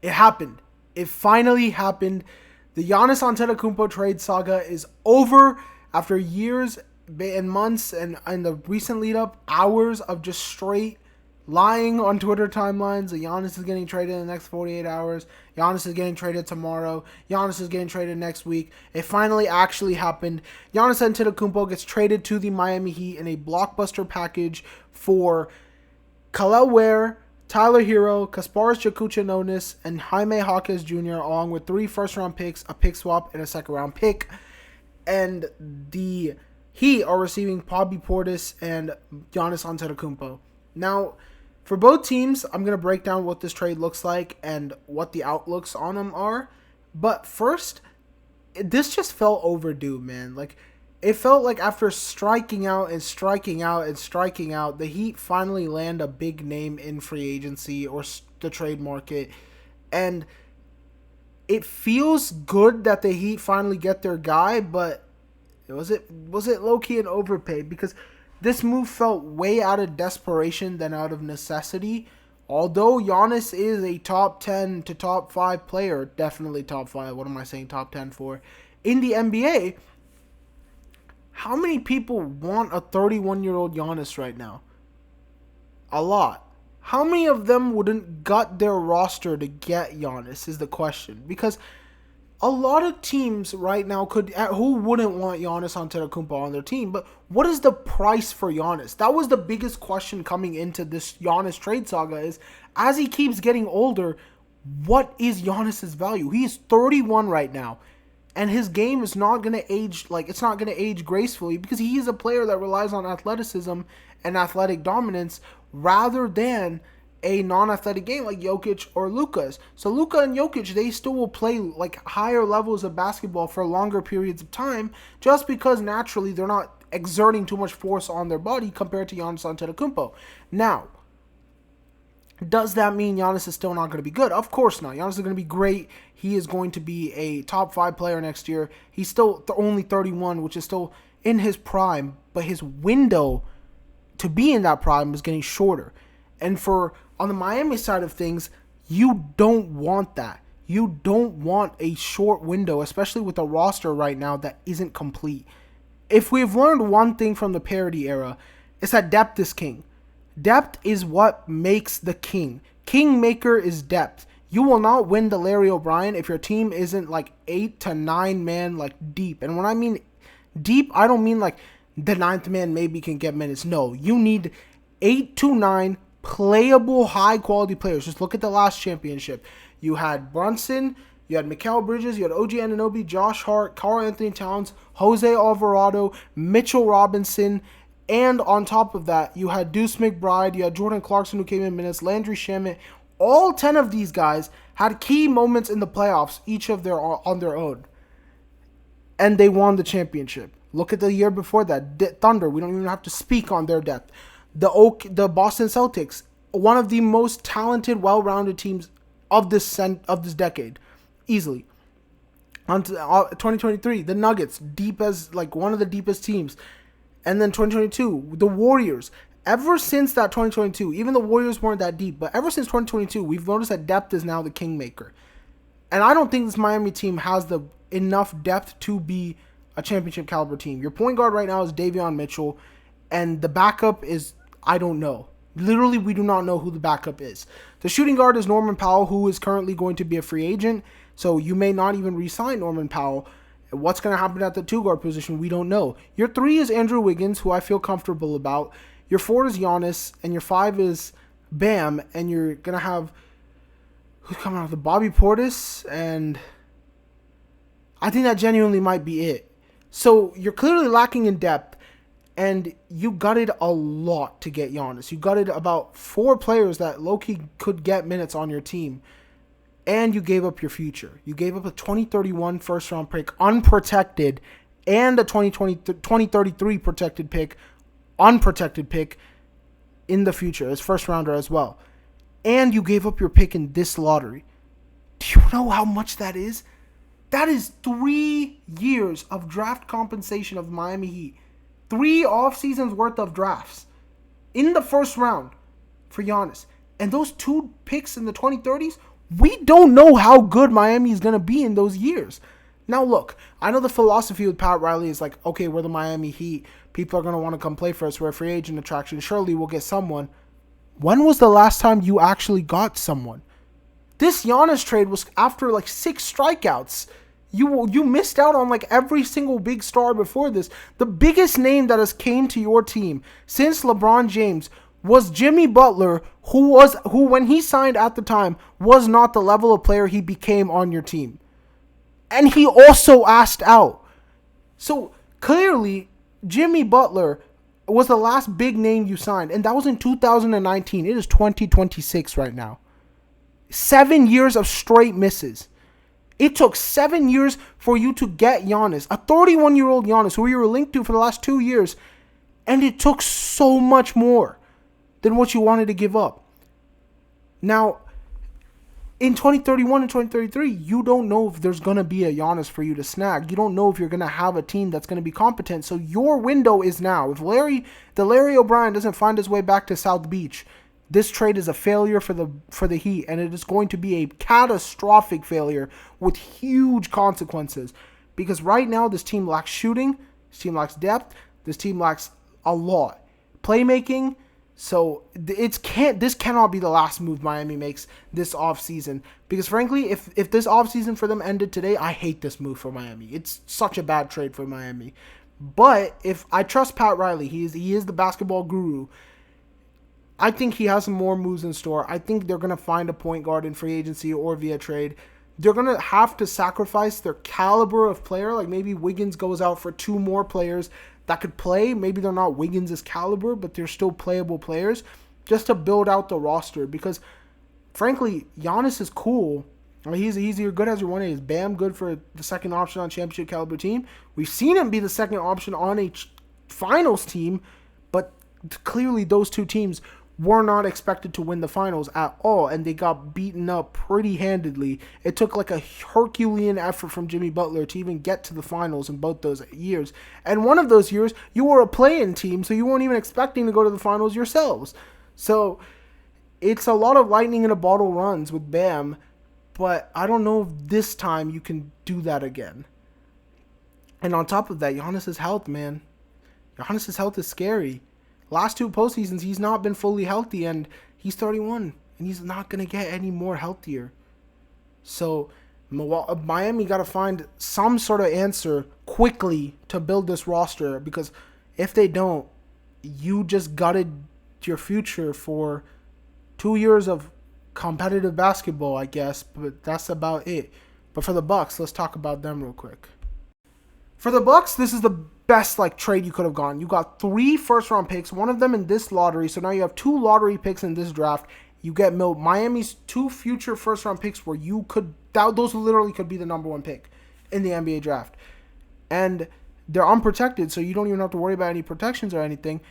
It happened. It finally happened. The Giannis Antetokounmpo trade saga is over after years and months and the recent lead up, hours of just straight lying on Twitter timelines. The Giannis is getting traded in the next 48 hours. Giannis is getting traded tomorrow. Giannis is getting traded next week. It finally actually happened. Giannis Antetokounmpo gets traded to the Miami Heat in a blockbuster package for Khalil Ware, Tyler Hero, Kasparis Jakuchinonis, and Jaime Jaquez Jr., along with 3 first-round picks, a pick swap, and a second-round pick. And the Heat are receiving Bobby Portis and Giannis Antetokounmpo. Now, for both teams, I'm going to break down what this trade looks like and what the outlooks on them are. But first, this just felt overdue, man. Like, it felt like after striking out and striking out and striking out, the Heat finally land a big name in free agency or the trade market. And it feels good that the Heat finally get their guy, but was it low-key an overpay? Because this move felt way out of desperation than out of necessity. Although Giannis is a top 10 to top 5 player, definitely top 5, what am I saying top 10 for, in the NBA, how many people want a 31-year-old Giannis right now? A lot. How many of them wouldn't gut their roster to get Giannis is the question. Because a lot of teams right now who wouldn't want Giannis Antetokounmpo on their team, but what is the price for Giannis? That was the biggest question coming into this Giannis trade saga is, as he keeps getting older, what is Giannis's value? He is 31 right now. And his game is not going to age, it's not going to age gracefully because he is a player that relies on athleticism and athletic dominance rather than a non-athletic game like Jokic or Luka's. So Luka and Jokic, they still will play higher levels of basketball for longer periods of time just because naturally they're not exerting too much force on their body compared to Giannis Antetokounmpo. Now, does that mean Giannis is still not going to be good? Of course not. Giannis is going to be great. He is going to be a top 5 player next year. He's still only 31, which is still in his prime, but his window to be in that prime is getting shorter. And on the Miami side of things, you don't want that. You don't want a short window, especially with a roster right now that isn't complete. If we've learned one thing from the parity era, it's that depth is king. Depth is what makes the king. Kingmaker is depth. You will not win the Larry O'Brien if your team isn't 8 to 9 man deep. And when I mean deep, I don't mean the 9th man maybe can get minutes. No, you need 8 to 9 playable, high-quality players. Just look at the last championship. You had Brunson, you had Mikal Bridges, you had OG Anunoby, Josh Hart, Karl Anthony Towns, Jose Alvarado, Mitchell Robinson, and on top of that, you had Deuce McBride, you had Jordan Clarkson who came in minutes, Landry Shamet. All 10 of these guys had key moments in the playoffs, each of their on their own. And they won the championship. Look at the year before that. Thunder, we don't even have to speak on their depth. The Boston Celtics, one of the most talented, well-rounded teams of this decade, easily. On to 2023, the Nuggets, deep as one of the deepest teams. And then 2022, the Warriors. Ever since that 2022, even the Warriors weren't that deep, but ever since 2022, we've noticed that depth is now the kingmaker. And I don't think this Miami team has the enough depth to be a championship caliber team. Your point guard right now is Davion Mitchell, and the backup is, I don't know. Literally, we do not know who the backup is. The shooting guard is Norman Powell, who is currently going to be a free agent, so you may not even re-sign Norman Powell. What's going to happen at the 2-guard position, we don't know. Your 3 is Andrew Wiggins, who I feel comfortable about. Your 4 is Giannis, and your 5 is Bam, and you're going to have, who's coming out? The Bobby Portis, and I think that genuinely might be it. So you're clearly lacking in depth, and you gutted a lot to get Giannis. You gutted about 4 players that low-key could get minutes on your team. And you gave up your future. You gave up a 2031 first-round pick unprotected and a 2033 protected pick, unprotected pick in the future as first-rounder as well. And you gave up your pick in this lottery. Do you know how much that is? That is 3 years of draft compensation of Miami Heat. 3 off-seasons worth of drafts in the first round for Giannis. And those 2 picks in the 2030s We don't know how good Miami is going to be in those years. Now, look, I know the philosophy with Pat Riley is like, okay, we're the Miami Heat. People are going to want to come play for us. We're a free agent attraction. Surely we'll get someone. When was the last time you actually got someone? This Giannis trade was after like 6 strikeouts. You missed out on like every single big star before this. The biggest name that has came to your team since LeBron James was Jimmy Butler, who when he signed at the time was not the level of player he became on your team. And he also asked out. So clearly Jimmy Butler was the last big name you signed, and that was in 2019. It is 2026 right now. 7 years of straight misses. It took 7 years for you to get Giannis, a 31-year-old Giannis, who you were linked to for the last 2 years, and it took so much more than what you wanted to give up. Now, in 2031 and 2033, you don't know if there's going to be a Giannis for you to snag. You don't know if you're going to have a team that's going to be competent. So your window is now. If Larry O'Brien doesn't find his way back to South Beach, this trade is a failure for the Heat, and it is going to be a catastrophic failure with huge consequences. Because right now, this team lacks shooting, this team lacks depth, this team lacks a lot. Playmaking, so this cannot be the last move Miami makes this offseason. Because frankly, if this offseason for them ended today, I hate this move for Miami. It's such a bad trade for Miami. But if I trust Pat Riley, he is the basketball guru. I think he has some more moves in store. I think they're going to find a point guard in free agency or via trade. They're going to have to sacrifice their caliber of player. Like maybe Wiggins goes out for 2 more players that could play. Maybe they're not Wiggins' caliber, but they're still playable players just to build out the roster. Because, frankly, Giannis is cool. I mean, he's good as your 1A. Is Bam good for the second option on championship caliber team? We've seen him be the second option on a finals team, but clearly those two teams were not expected to win the finals at all, and they got beaten up pretty handedly. It took like a Herculean effort from Jimmy Butler to even get to the finals in both those years. And one of those years, you were a play-in team, so you weren't even expecting to go to the finals yourselves. So it's a lot of lightning in a bottle runs with Bam, but I don't know if this time you can do that again. And on top of that, Giannis' health, man. Giannis' health is scary. Last 2 postseasons, he's not been fully healthy, and he's 31, and he's not going to get any more healthier. So Miami got to find some sort of answer quickly to build this roster, because if they don't, you just gutted your future for 2 years of competitive basketball, I guess, but that's about it. But for the Bucks, let's talk about them real quick. For the Bucks, this is the best trade you could have gotten. You got 3 first-round picks, one of them in this lottery. So now you have 2 lottery picks in this draft. You get Miami's 2 future first-round picks where those literally could be the number 1 pick in the NBA draft. And they're unprotected, so you don't even have to worry about any protections or anything.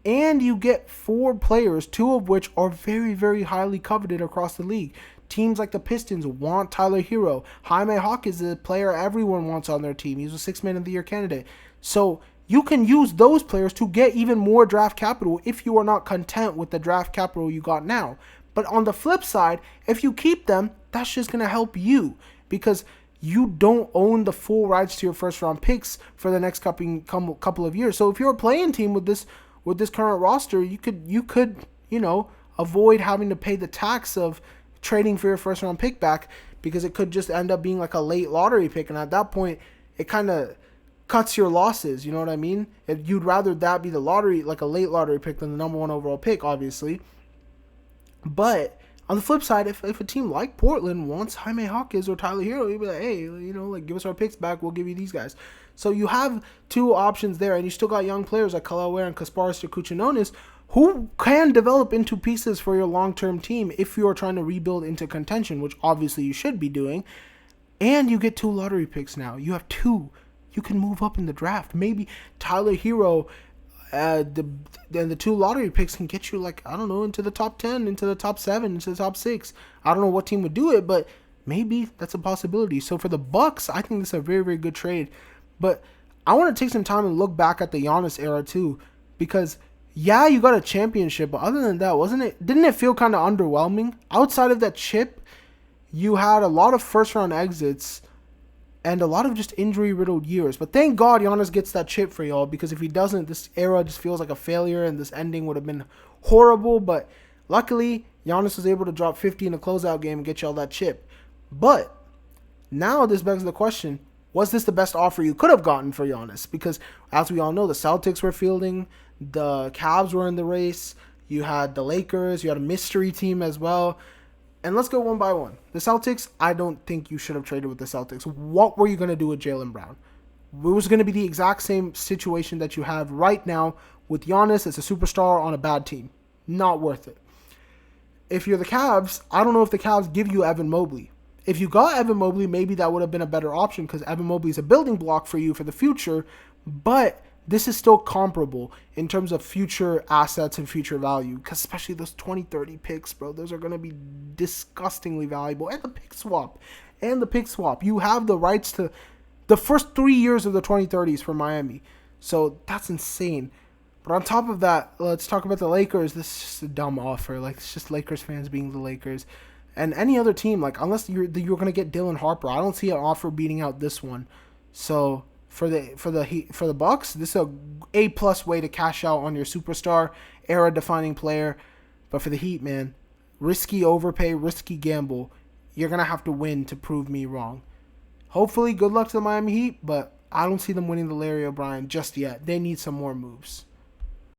And you get 4 players, 2 of which are very, very highly coveted across the league. Teams like the Pistons want Tyler Hero. Jaime Hawk is a player everyone wants on their team. He's a 6th Man of the Year candidate. So you can use those players to get even more draft capital if you are not content with the draft capital you got now. But on the flip side, if you keep them, that's just going to help you, because you don't own the full rights to your first-round picks for the next couple of years. So if you're a playing team with this current roster, you could avoid having to pay the tax of trading for your first-round pick back, because it could just end up being like a late lottery pick, and at that point, it kind of cuts your losses, you know what I mean? If you'd rather that be the lottery, like a late lottery pick, than the number 1 overall pick, obviously. But on the flip side, if a team like Portland wants Jaime Hawkins or Tyler Hero, you'd be like, hey, give us our picks back, we'll give you these guys. So you have 2 options there, and you still got young players like Khalil Ware and Kasparis Kuchinonis, who can develop into pieces for your long-term team if you are trying to rebuild into contention, which obviously you should be doing. And you get 2 lottery picks now. You have 2. You can move up in the draft. Maybe Tyler Hero, the 2 lottery picks can get you into the top 10, into the top 7, into the top 6. I don't know what team would do it, but maybe that's a possibility. So for the Bucks, I think this is a very, very good trade. But I want to take some time and look back at the Giannis era too, because yeah, you got a championship, but other than that, didn't it feel kind of underwhelming? Outside of that chip, you had a lot of first round exits and a lot of just injury riddled years. But thank God Giannis gets that chip for y'all, because if he doesn't, this era just feels like a failure and this ending would have been horrible. But luckily, Giannis was able to drop 50 in a closeout game and get y'all that chip. But now this begs the question, was this the best offer you could have gotten for Giannis? Because as we all know, the Celtics were fielding, the Cavs were in the race, you had the Lakers, you had a mystery team as well. And let's go one by one. The Celtics, I don't think you should have traded with the Celtics. What were you going to do with Jaylen Brown? It was going to be the exact same situation that you have right now with Giannis as a superstar on a bad team. Not worth it. If you're the Cavs, I don't know if the Cavs give you Evan Mobley. If you got Evan Mobley, maybe that would have been a better option, because Evan Mobley is a building block for you for the future, but this is still comparable in terms of future assets and future value, because especially those 2030 picks, bro, those are going to be disgustingly valuable. And the pick swap. You have the rights to the first 3 years of the 2030s for Miami. So that's insane. But on top of that, let's talk about the Lakers. This is just a dumb offer. Like, it's just Lakers fans being the Lakers. And any other team, like, unless you're going to get Dylan Harper, I don't see an offer beating out this one. So for the Bucks, this is a way to cash out on your superstar, era-defining player. But for the Heat, man, risky overpay, risky gamble. You're going to have to win to prove me wrong. Hopefully, good luck to the Miami Heat, but I don't see them winning the Larry O'Brien just yet. They need some more moves.